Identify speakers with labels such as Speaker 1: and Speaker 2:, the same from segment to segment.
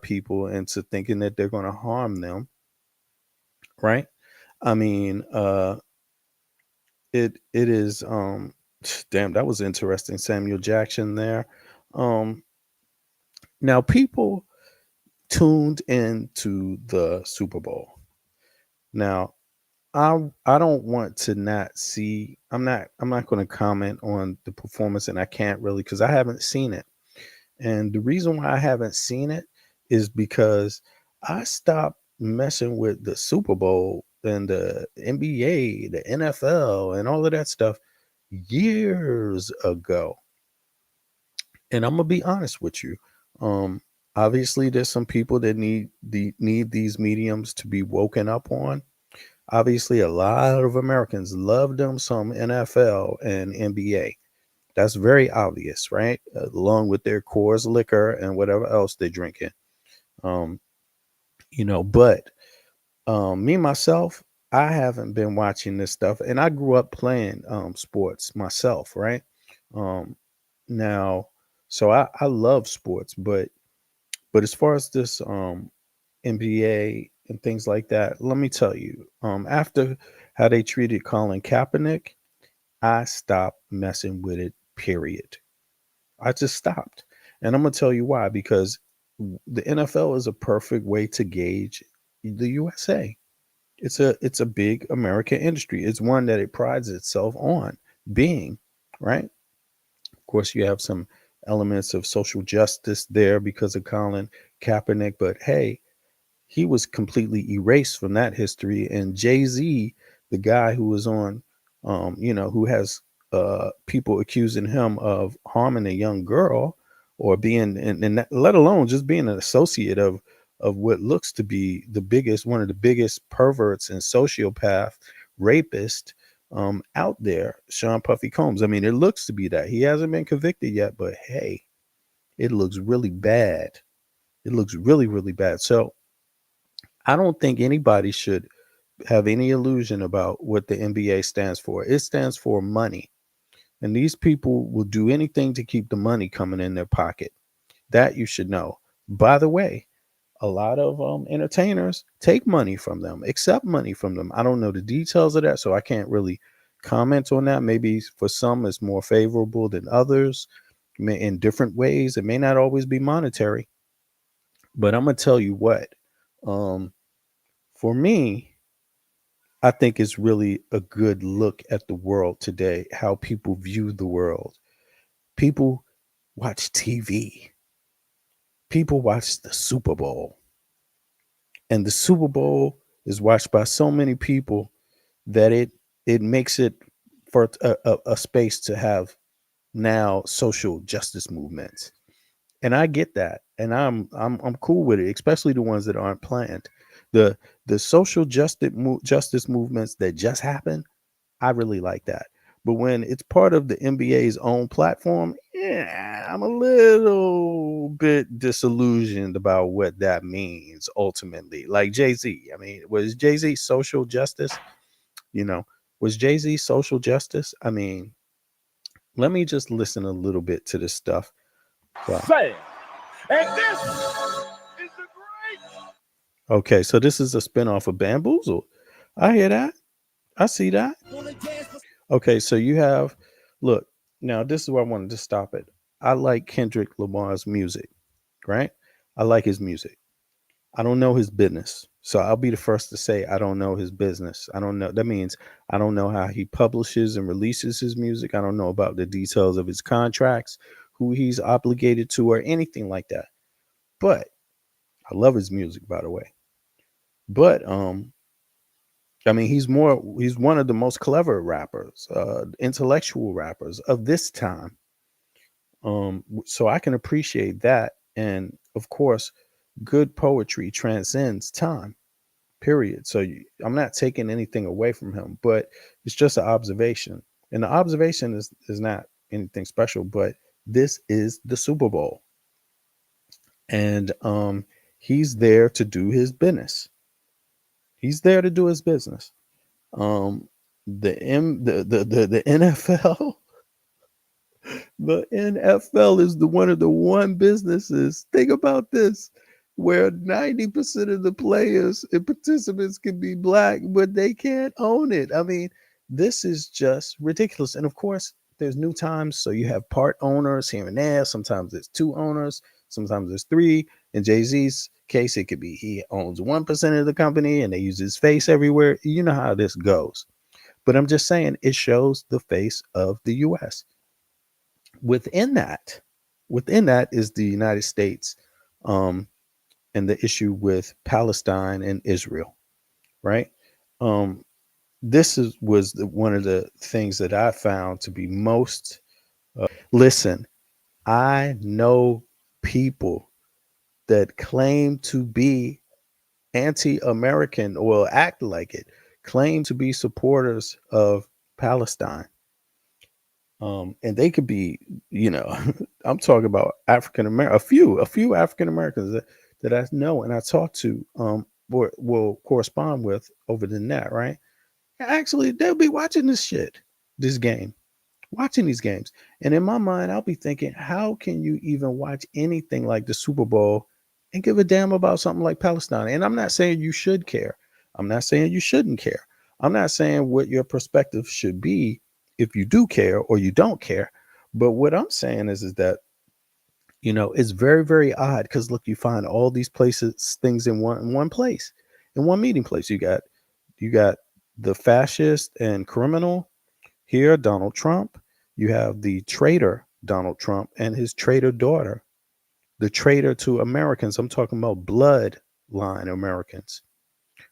Speaker 1: people into thinking that they're going to harm them, right? I mean, it is damn, that was interesting. Samuel Jackson there. Um, Now people tuned into the Super Bowl. Now I don't want to not see. I'm not going to comment on the performance, and I can't really because I haven't seen it. And the reason why I haven't seen it is because I stopped messing with the Super Bowl and the NBA, the NFL, and all of that stuff years ago. And I'm gonna be honest with you. Um, Obviously, there's some people that need these mediums to be woken up on. Obviously, a lot of Americans love them some NFL and NBA. That's very obvious, right? Along with their Coors liquor and whatever else they're drinking. Um, but me myself, I haven't been watching this stuff, and I grew up playing sports myself, right? Um, Now, so I love sports, but as far as this NBA and things like that, let me tell you, after how they treated Colin Kaepernick, I stopped messing with it. Period. I just stopped, and I'm gonna tell you why. Because the NFL is a perfect way to gauge the USA. It's a big American industry. It's one that it prides itself on being, right? Of course, you have some elements of social justice there because of Colin Kaepernick, but hey, he was completely erased from that history. And Jay Z, the guy who was on, who has people accusing him of harming a young girl or being, and let alone just being an associate of what looks to be one of the biggest perverts and sociopath rapist out there, Sean Puffy Combs. I mean, it looks to be that he hasn't been convicted yet, but hey, it looks really bad. It looks really, really bad. So I don't think anybody should have any illusion about what the NBA stands for. It stands for money. And these people will do anything to keep the money coming in their pocket. That you should know. By the way, a lot of entertainers take money from them, accept money from them. I don't know the details of that, so I can't really comment on that. Maybe for some it's more favorable than others in different ways. It may not always be monetary, but I'm going to tell you what. Um, for me, I think it's really a good look at the world today, how people view the world. People watch TV, people watch the Super Bowl, and the Super Bowl is watched by so many people that it makes it for a space to have now social justice movements. And I get that, and I'm cool with it, especially the ones that aren't planned. The the social justice movements that just happen, I really like that. But when it's part of the NBA's own platform, yeah, I'm a little bit disillusioned about what that means ultimately. Like Jay Z, I mean, was Jay Z social justice? You know, was Jay Z social justice? I mean, let me just listen a little bit to this stuff. Wow.
Speaker 2: Sad. And this is the great.
Speaker 1: Okay, so this is a spinoff of Bamboozle. I hear that. I see that. Okay, so you have, look, now this is where I wanted to stop it. I like Kendrick Lamar's music, right? I like his music. I don't know his business. So I'll be the first to say I don't know his business. I don't know. That means I don't know how he publishes and releases his music. I don't know about the details of his contracts, who he's obligated to, or anything like that. But I love his music, by the way. But I mean, he's one of the most clever rappers, intellectual rappers of this time. So I can appreciate that. And of course, good poetry transcends time, period. So I'm not taking anything away from him, but it's just an observation. And the observation is not anything special, but this is the Super Bowl. And he's there to do his business. He's there to do his business. Um, the NFL, the NFL is the one of the one businesses. Think about this. where 90% of the players and participants can be black, but they can't own it. I mean, this is just ridiculous. And of course, there's new times. So you have part owners here and there. Sometimes there's two owners, sometimes there's three. In Jay Z's case, it could be he owns 1% of the company and they use his face everywhere. You know how this goes. But I'm just saying, it shows the face of the US. Within that, within that is the United States. Um, and the issue with Palestine and Israel, right? Um, this one of the things that I found to be most. Listen, I know people that claim to be anti-American or act like it, claim to be supporters of Palestine. And they could be, you know, I'm talking about African American, a few African Americans that I know and I talk to, or will correspond with over the net, right? Actually, they'll be watching this shit, this game, watching these games. And in my mind, I'll be thinking, how can you even watch anything like the Super Bowl and give a damn about something like Palestine? And I'm not saying you should care. I'm not saying you shouldn't care. I'm not saying what your perspective should be if you do care or you don't care. But what I'm saying is that, it's very, very odd because look, you find all these places, things in one place, in one meeting place. You got the fascist and criminal here, Donald Trump. You have the traitor, Donald Trump, and his traitor daughter, the traitor to Americans. I'm talking about bloodline Americans,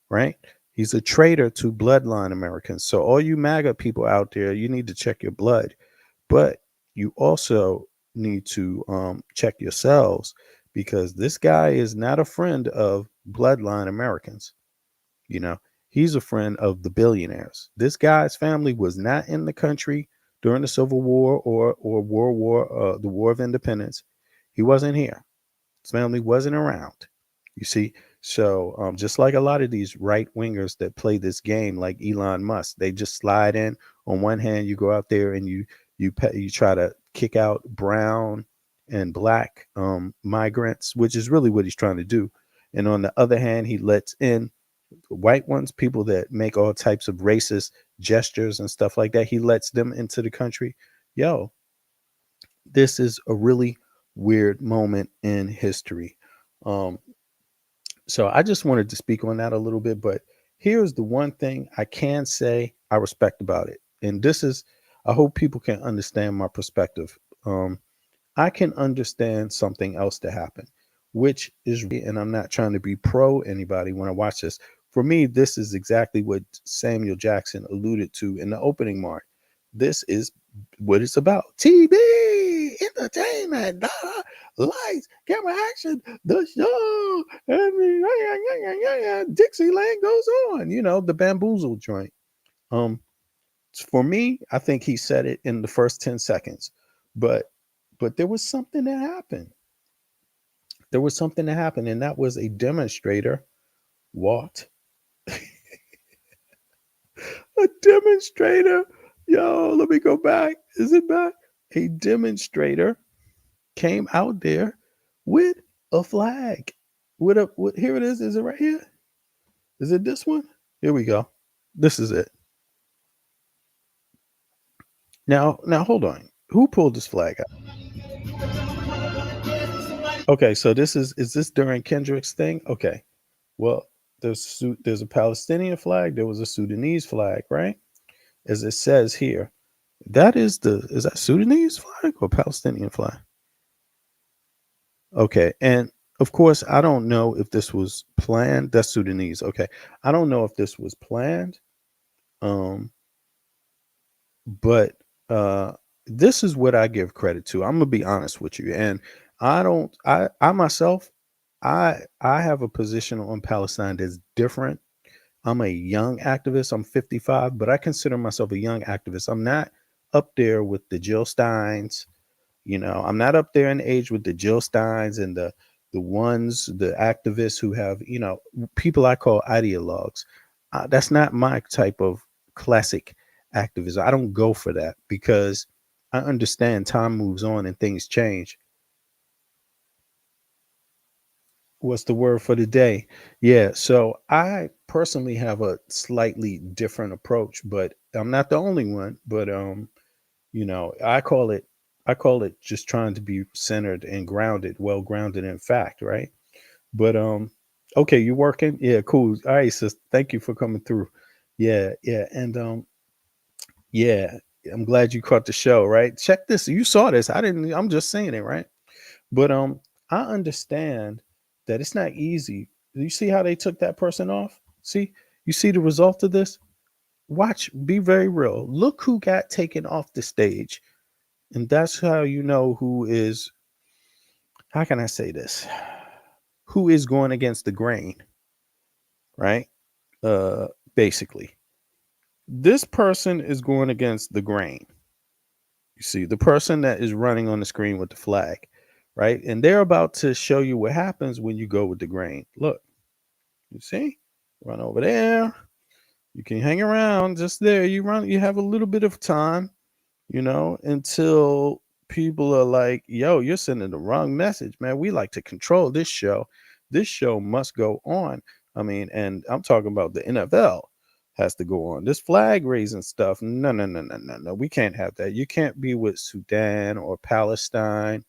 Speaker 1: right? He's a traitor to bloodline Americans. So, all you MAGA people out there, you need to check your blood, but you also need to check yourselves because this guy is not a friend of bloodline Americans. You know, he's a friend of the billionaires. This guy's family was not in the country during the Civil War or World War, the War of Independence. He wasn't here. His family wasn't around. You see, so just like a lot of these right wingers that play this game, like Elon Musk, they just slide in. On one hand, you go out there and you try to kick out brown and black migrants, which is really what he's trying to do. And on the other hand, he lets in white ones, people that make all types of racist gestures and stuff like that. He lets them into the country. Yo, this is a really weird moment in history. Um, so I just wanted to speak on that a little bit, but here's the one thing I can say I respect about it. And this is, I hope people can understand my perspective. I can understand something else to happen, which is, and I'm not trying to be pro anybody when I watch this. For me, this is exactly what Samuel Jackson alluded to in the opening mark. This is what it's about. TV, entertainment, lights, camera, action, the show, and Dixieland goes on. The bamboozle joint. Um, for me, I think he said it in the first 10 seconds. But there was something that happened. There was something that happened, and that was a demonstrator walked. A demonstrator. Yo, let me go back. Is it back? A demonstrator came out there with a flag. Here it is. Is it right here? Is it this one? Here we go. This is it. Now hold on. Who pulled this flag out? Okay, so is this during Kendrick's thing? Okay. Well, there's a Palestinian flag, there was a Sudanese flag, right? As it says here. Is that Sudanese flag or Palestinian flag? Okay. And of course, I don't know if this was planned. That's Sudanese. Okay. I don't know if this was planned. Um, but this is what I give credit to. I'm gonna be honest with you. And I don't I myself I have a position on Palestine that's different. I'm a young activist. I'm 55, but I consider myself a young activist. I'm not up there with the Jill Steins. I'm not up there in age with the Jill Steins and the activists who have, people I call ideologues. That's not my type of classic activism. I don't go for that because I understand time moves on and things change. What's the word for the day? Yeah, so I personally have a slightly different approach, but I'm not the only one. But I call it just trying to be centered and grounded, well grounded in fact, right? But okay, you working? Yeah, cool. All right, sis. Thank you for coming through. Yeah, yeah, and yeah, I'm glad you caught the show, right? Check this. You saw this. I didn't. I'm just saying it, right? But I understand that it's not easy. You see how they took that person off? See, you see the result of this? Watch, be very real. Look who got taken off the stage. And that's how you know who is, how can I say this? Who is going against the grain, right? Uh Basically. This person is going against the grain. You see, the person that is running on the screen with the flag, right? And they're about to show you what happens when you go with the grain. Look, you see? Run over there. You can hang around just there. You have a little bit of time, until people are like, yo, you're sending the wrong message, man. We like to control this show. This show must go on. I mean, and I'm talking about the NFL has to go on. This flag raising stuff. No, no, no, no, no, no. We can't have that. You can't be with Sudan or Palestine,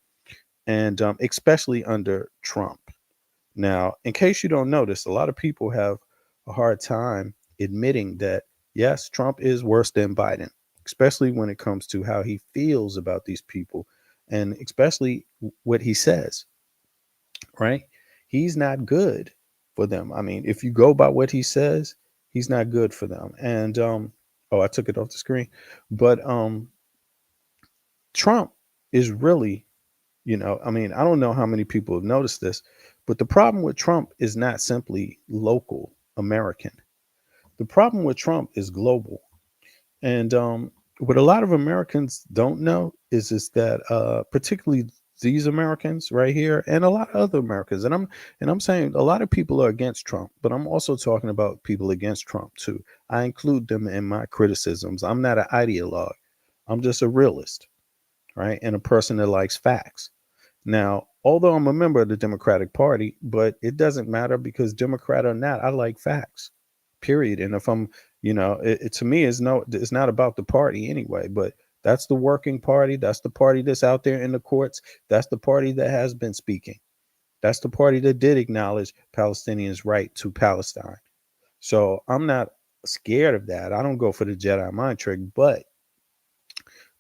Speaker 1: and especially under Trump. Now, in case you don't notice, a lot of people have a hard time admitting that, yes, Trump is worse than Biden, especially when it comes to how he feels about these people and especially what he says, right? He's not good for them. I mean, if you go by what he says, he's not good for them. And, oh, I took it off the screen. But Trump is really, I mean, I don't know how many people have noticed this, but the problem with Trump is not simply local American. The problem with Trump is global. And what a lot of Americans don't know is that particularly these Americans right here and a lot of other Americans, and I'm saying a lot of people are against Trump, but I'm also talking about people against Trump too. I include them in my criticisms. I'm not an ideologue. I'm just a realist, right? And a person that likes facts. Now, although I'm a member of the Democratic Party, but it doesn't matter because Democrat or not, I like facts. Period. And if I'm, to me, it's not about the party anyway. But that's the working party. That's the party that's out there in the courts. That's the party that has been speaking. That's the party that did acknowledge Palestinians' right to Palestine. So I'm not scared of that. I don't go for the Jedi mind trick, but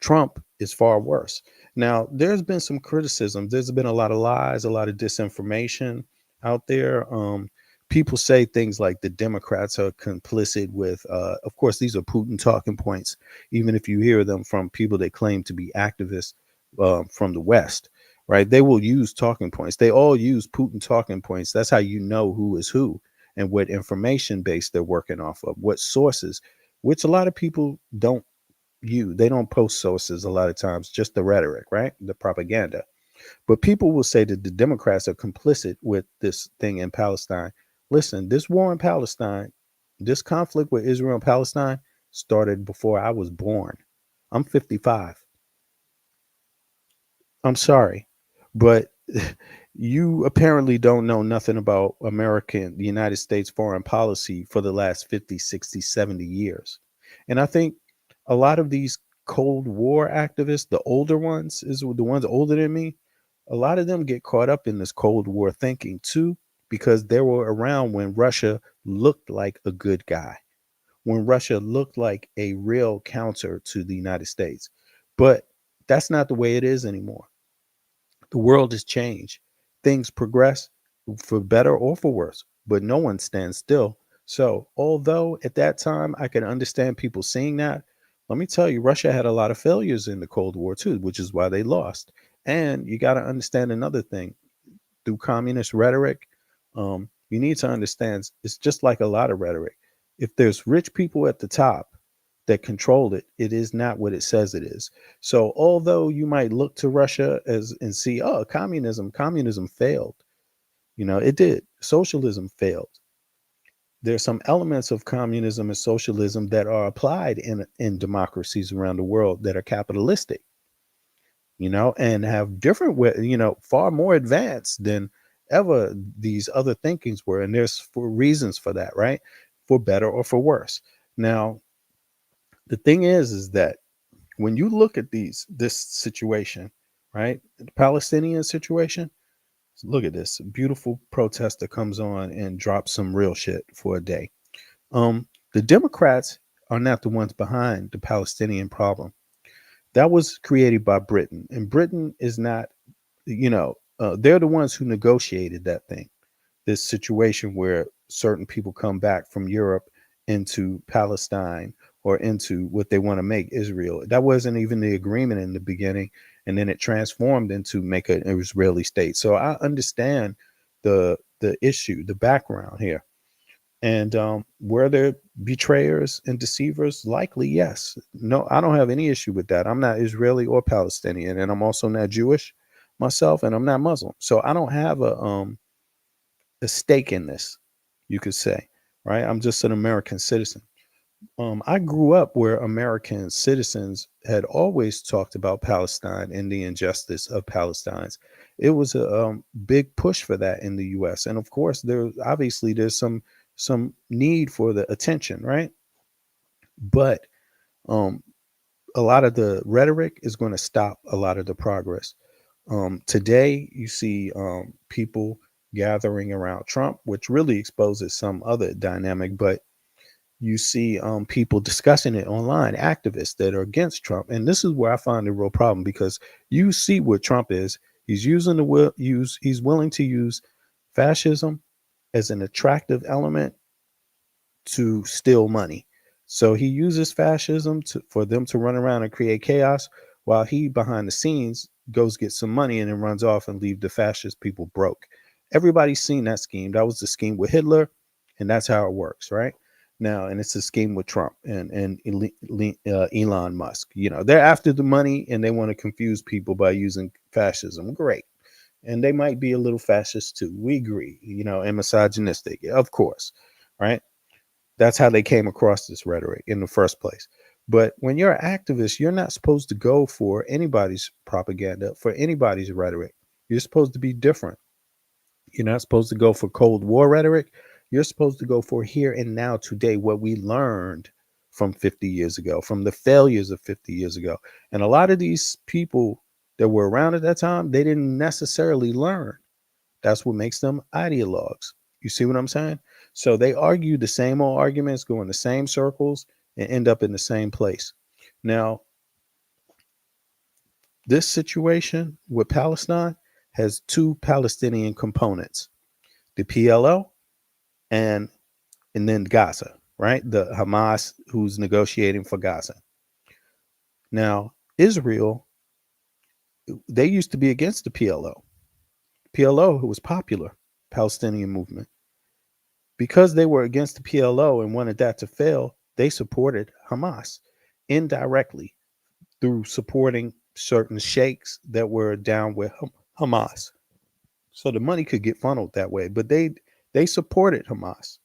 Speaker 1: Trump is far worse. Now, there's been some criticism. There's been a lot of lies, a lot of disinformation out there. People say things like the Democrats are complicit with, of course, these are Putin talking points, even if you hear them from people that claim to be activists from the West, right? They will use talking points. They all use Putin talking points. That's how you know who is who and what information base they're working off of, what sources, which a lot of people don't they don't post sources a lot of times, just the rhetoric, right? The propaganda. But people will say that the Democrats are complicit with this thing in Palestine. Listen, this war in Palestine, this conflict with Israel and Palestine started before I was born. I'm 55. I'm sorry, but you apparently don't know nothing about the United States foreign policy for the last 50, 60, 70 years. And I think a lot of these Cold War activists, the older ones, is the ones older than me, a lot of them get caught up in this Cold War thinking too, because they were around when Russia looked like a good guy, when Russia looked like a real counter to the United States. But that's not the way it is anymore. The world has changed. Things progress for better or for worse, but no one stands still. So, although at that time I can understand people seeing that, let me tell you, Russia had a lot of failures in the Cold War too, which is why they lost. And you got to understand another thing through communist rhetoric. You need to understand it's just like a lot of rhetoric. If there's rich people at the top that control it, it is not what it says it is. So although you might look to Russia as and see, oh, communism failed. It did. Socialism failed. There's some elements of communism and socialism that are applied in democracies around the world that are capitalistic, and have different far more advanced than ever these other thinkings were, and there's for reasons for that, right? For better or for worse. Now, the thing is that when you look at this situation, right, the Palestinian situation, look at this beautiful protester comes on and drops some real shit for a day. The Democrats are not the ones behind the Palestinian problem. That was created by Britain, and Britain is not, they're the ones who negotiated that thing. This situation where certain people come back from Europe into Palestine or into what they want to make Israel. That wasn't even the agreement in the beginning, and then it transformed into make an Israeli state. So I understand the issue, the background here. And were there betrayers and deceivers? Likely, yes. No, I don't have any issue with that. I'm not Israeli or Palestinian, and I'm also not Jewish myself, and I'm not Muslim. So I don't have a stake in this, you could say, right? I'm just an American citizen. I grew up where American citizens had always talked about Palestine and the injustice of Palestine's. It was a big push for that in the U.S., and of course, there's some need for the attention, right? But um, a lot of the rhetoric is going to stop a lot of the progress. Today, you see people gathering around Trump, which really exposes some other dynamic, but you see people discussing it online, activists that are against Trump. And this is where I find the real problem because you see what Trump is. He's using he's willing to use fascism as an attractive element to steal money. So he uses fascism for them to run around and create chaos while he behind the scenes goes get some money and then runs off and leave the fascist people broke. Everybody's seen that scheme. That was the scheme with Hitler, and that's how it works, right? Now, and it's a scheme with Trump and Elon Musk. They're after the money and they want to confuse people by using fascism. Great. And they might be a little fascist too. We agree, and misogynistic, of course, right? That's how they came across this rhetoric in the first place. But when you're an activist, you're not supposed to go for anybody's propaganda, for anybody's rhetoric. You're supposed to be different. You're not supposed to go for Cold War rhetoric. You're supposed to go for here and now, today, what we learned from 50 years ago, from the failures of 50 years ago. And a lot of these people that were around at that time, they didn't necessarily learn. That's what makes them ideologues. You see what I'm saying? So they argue the same old arguments, go in the same circles, and end up in the same place. Now, this situation with Palestine has two Palestinian components: the PLO and then Gaza, right? The Hamas who's negotiating for Gaza. Now, Israel, they used to be against the PLO. PLO, who was popular, Palestinian movement. Because they were against the PLO and wanted that to fail, they supported Hamas indirectly through supporting certain sheikhs that were down with Hamas. So the money could get funneled that way, but they supported Hamas.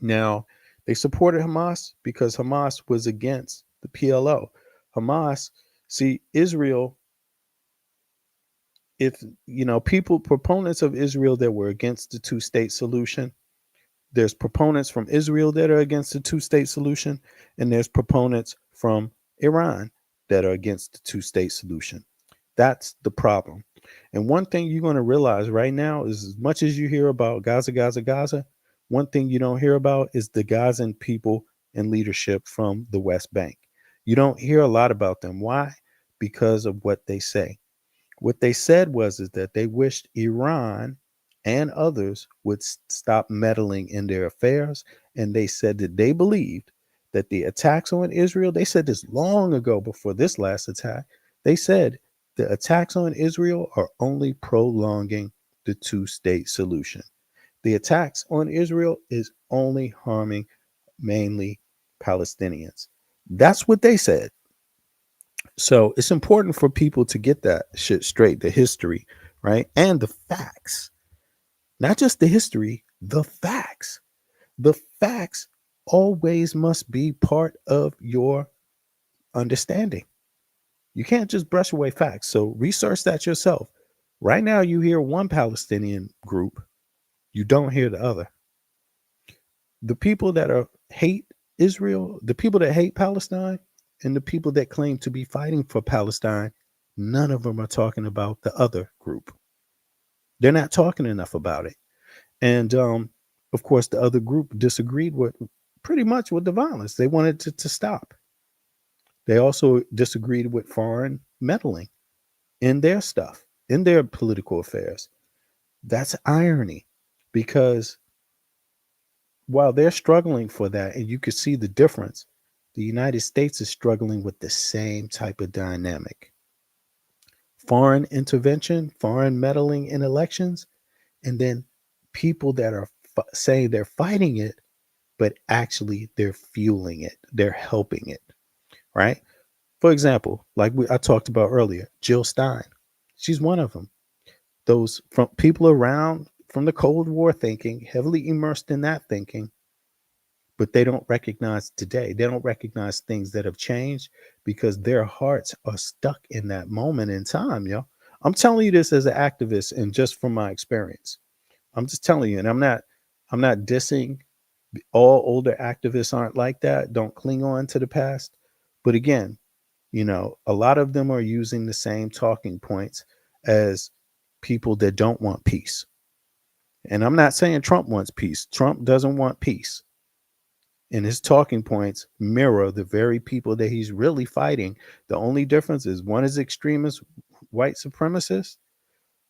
Speaker 1: Now, they supported Hamas because Hamas was against the PLO. Hamas, see, Israel, if people proponents of Israel that were against the two-state solution, there's proponents from Israel that are against the two-state solution, and there's proponents from Iran that are against the two-state solution. That's the problem. And one thing you're going to realize right now is, as much as you hear about Gaza, Gaza, Gaza, one thing you don't hear about is the Gazan people and leadership from the West Bank. You don't hear a lot about them. Why? Because of what they say. What they said was is that they wished Iran and others would stop meddling in their affairs, and they said that they believed that the attacks on Israel, they said this long ago before this last attack, they said the attacks on Israel are only prolonging the two-state solution. The attacks on Israel is only harming mainly Palestinians. That's what they said. So it's important for people to get that shit straight, the history, right? And the facts. Not just the history, the facts. The facts always must be part of your understanding. You can't just brush away facts. So research that yourself. Right now, you hear one Palestinian group, you don't hear the other. The people that are hate Israel, the people that hate Palestine, and the people that claim to be fighting for Palestine, none of them are talking about the other group. They're not talking enough about it. And of course, the other group disagreed with pretty much with the violence. They wanted to stop. They also disagreed with foreign meddling in their stuff, in their political affairs. That's irony because while they're struggling for that, and you can see the difference, the United States is struggling with the same type of dynamic: foreign intervention, foreign meddling in elections, and then people that are saying they're fighting it, but actually they're fueling it, they're helping it, right? For example, like I talked about earlier, Jill Stein, she's one of them. Those from people around from the Cold War thinking, heavily immersed in that thinking, but they don't recognize today. They don't recognize things that have changed because their hearts are stuck in that moment in time, yo. I'm telling you this as an activist and just from my experience. I'm just telling you, and I'm not dissing. All older activists aren't like that. Don't cling on to the past. But again, a lot of them are using the same talking points as people that don't want peace. And I'm not saying Trump wants peace. Trump doesn't want peace. And his talking points mirror the very people that he's really fighting. The only difference is one is extremist white supremacist,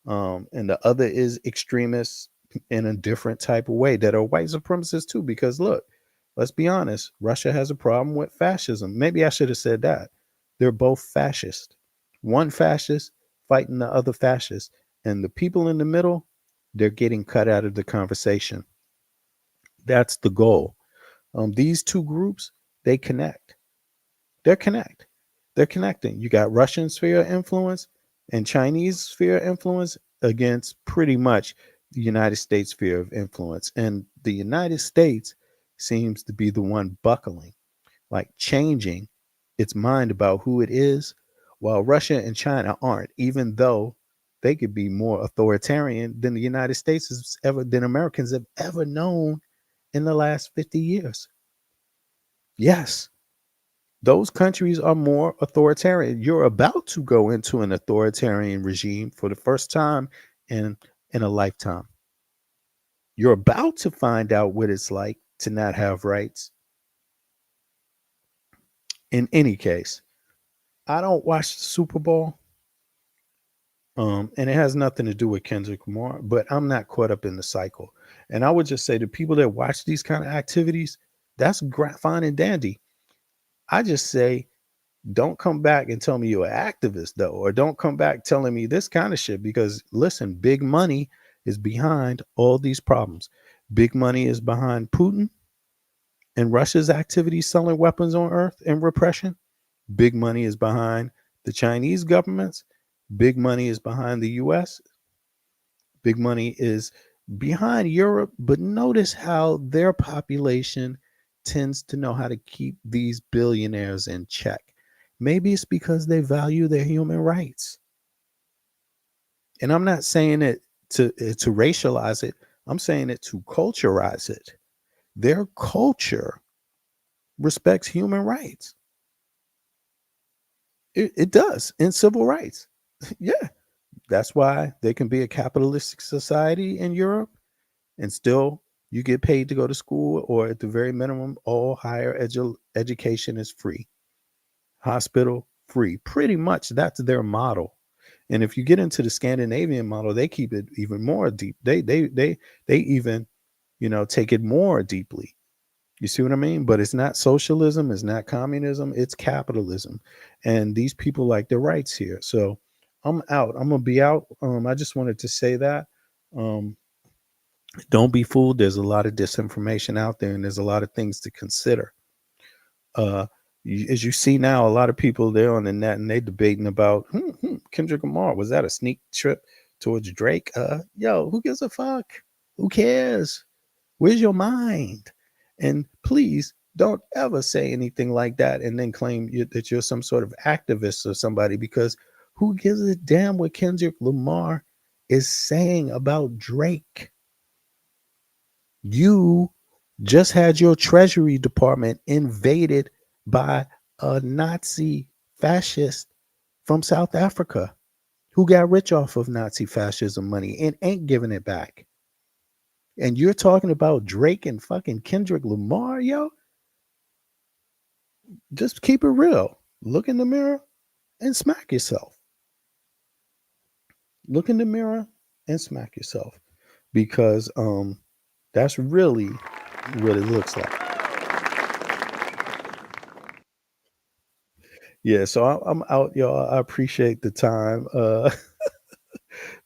Speaker 1: and the other is extremists in a different type of way that are white supremacists too. Because look, let's be honest, Russia has a problem with fascism. Maybe I should have said that. They're both fascist. One fascist fighting the other fascist. And the people in the middle, they're getting cut out of the conversation. That's the goal. These two groups, they connect. They're connect. They're connecting. You got Russian sphere of influence and Chinese sphere of influence against pretty much the United States sphere of influence. And the United States seems to be the one buckling, like changing its mind about who it is, while Russia and China aren't, even though they could be more authoritarian than the United States has ever, than Americans have ever known in the last 50 years. Yes, those countries are more authoritarian. You're about to go into an authoritarian regime for the first time in in a lifetime. You're about to find out what it's like to not have rights. In any case, I don't watch the Super Bowl, and it has nothing to do with Kendrick Lamar, but I'm not caught up in the cycle. And I would just say to people that watch these kind of activities, that's fine and dandy. I just say don't come back and tell me you're an activist though, or don't come back telling me this kind of shit because listen, big money is behind all these problems. Big money is behind Putin and Russia's activities selling weapons on earth and repression. Big money is behind the Chinese governments. Big money is behind the US. Big money is behind Europe, but notice how their population tends to know how to keep these billionaires in check. Maybe it's because they value their human rights. And I'm not saying it to racialize it. I'm saying it to culturize it. Their culture respects human rights. It does in civil rights. Yeah, that's why they can be a capitalistic society in Europe and still you get paid to go to school, or at the very minimum, all higher education is free. Hospital free. Pretty much that's their model. And if you get into the Scandinavian model, they keep it even more deep. They even, take it more deeply. You see what I mean? But it's not socialism, it's not communism, it's capitalism. And these people like their rights here. So I'm out. I'm gonna be out. I just wanted to say that. Um, don't be fooled. There's a lot of disinformation out there, and there's a lot of things to consider. Uh, as you see now, a lot of people there on the net and they debating about Kendrick Lamar. Was that a sneak trip towards Drake? Yo, who gives a fuck? Who cares? Where's your mind? And please don't ever say anything like that and then claim that you're some sort of activist or somebody because who gives a damn what Kendrick Lamar is saying about Drake. You just had your Treasury Department invaded by a Nazi fascist from South Africa who got rich off of Nazi fascism money and ain't giving it back. And you're talking about Drake and fucking Kendrick Lamar, yo? Just keep it real. Look in the mirror and smack yourself. Look in the mirror and smack yourself because that's really what it looks like. Yeah, so I'm out, y'all. I appreciate the time.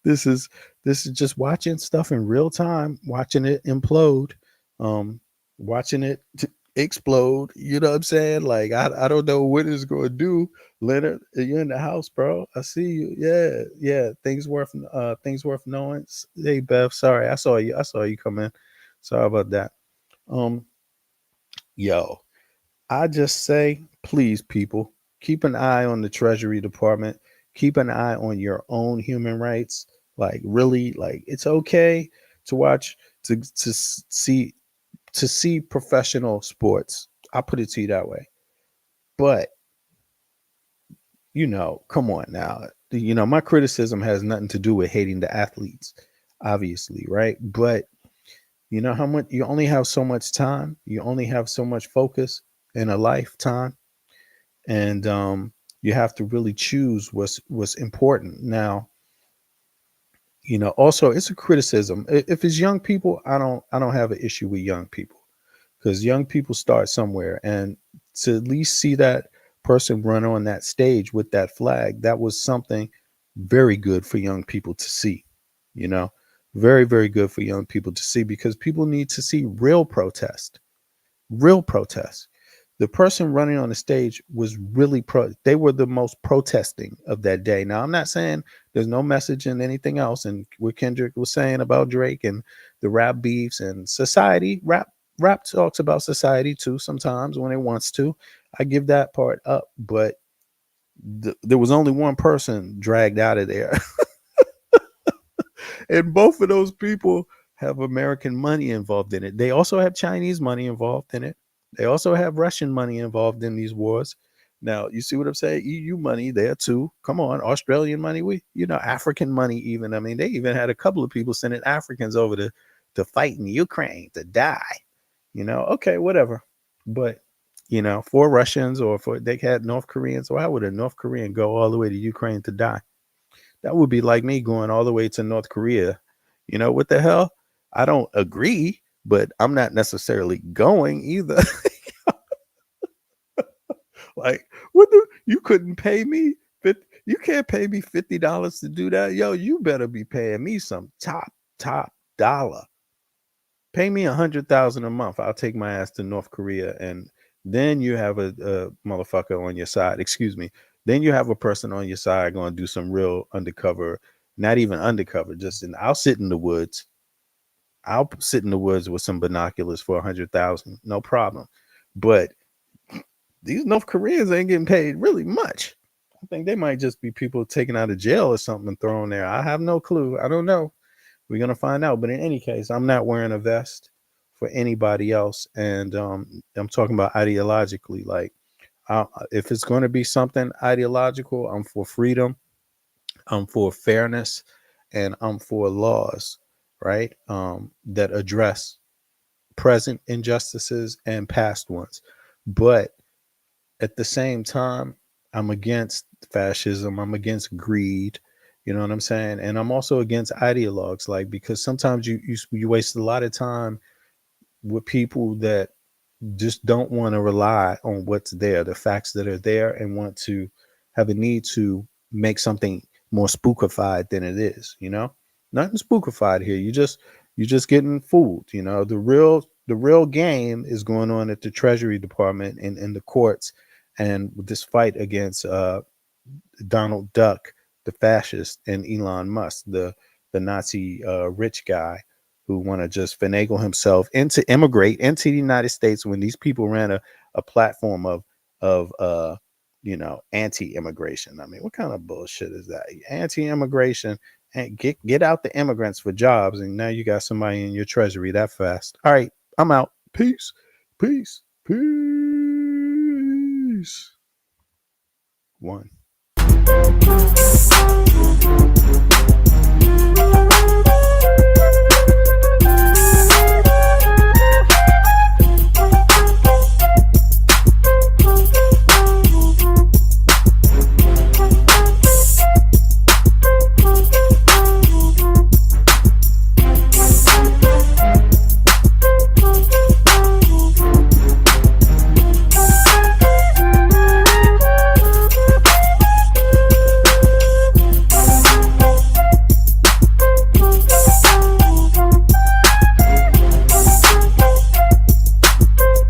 Speaker 1: This is this is just watching stuff in real time, watching it implode, um, watching it explode. You know what I'm saying? Like I don't know what it's going to do. Leonard, you're in the house, bro. I see you. Yeah, yeah. Things worth knowing. Hey, Bev. Sorry, I saw you. I saw you come in. Sorry about that. Um, yo, I just say, please, people, keep an eye on the Treasury Department. Keep an eye on your own human rights. Like, really, like it's okay to watch see professional sports. I'll put it to you that way. But come on now. My criticism has nothing to do with hating the athletes, obviously, right? But you know how much you only have so much time. You only have so much focus in a lifetime and you have to really choose what's important. Now, also it's a criticism. If it's young people, I don't have an issue with young people because young people start somewhere, and to at least see that person run on that stage with that flag, that was something very good for young people to see. You know, very very good for young people to see because people need to see real protest. The person running on the stage was really they were the most protesting of that day. Now I'm not saying there's no message in anything else, and what Kendrick was saying about Drake and the rap beefs and society. Rap talks about society too sometimes when it wants to. I give that part up, but there was only one person dragged out of there. And both of those people have American money involved in it. They also have Chinese money involved in it. They also have Russian money involved in these wars. Now, you see what I'm saying? EU money there too. Come on, Australian money, African money even. I mean, they even had a couple of people sending Africans over to fight in Ukraine to die. Okay, whatever. But for Russians or for they had North Koreans, why would a North Korean go all the way to Ukraine to die? That would be like me going all the way to North Korea. What the hell? I don't agree, but I'm not necessarily going either. Like, you couldn't pay me you can't pay me $50 to do that. Yo, you better be paying me some top dollar. Pay me 100,000 a month. I'll take my ass to North Korea, and then you have a motherfucker on your side. Excuse me. Then you have a person on your side going to do some real undercover, not even undercover. I'll sit in the woods. I'll sit in the woods with some binoculars for 100,000, no problem. But these North Koreans ain't getting paid really much. I think they might just be people taken out of jail or something and thrown there. I have no clue. I don't know. We're gonna find out. But in any case, I'm not wearing a vest for anybody else, and I'm talking about ideologically. Like, if it's going to be something ideological, I'm for freedom, I'm for fairness, and I'm for laws, right? That address present injustices and past ones. But at the same time, I'm against fascism. I'm against greed. You know what I'm saying? And I'm also against ideologues, like because sometimes you waste a lot of time with people that just don't want to rely on what's there, the facts that are there, and want to have a need to make something more spookified than it is. Nothing spookified here. You just getting fooled. The real game is going on at the Treasury Department and in the courts, and this fight against Donald Duck, the fascist, and Elon Musk, the Nazi rich guy who want to just finagle himself into immigrate into the United States when these people ran a platform of anti-immigration. I mean, what kind of bullshit is that? Anti-immigration, And get out the immigrants for jobs, and now you got somebody in your treasury that fast. All right, I'm out. Peace, peace, peace. One.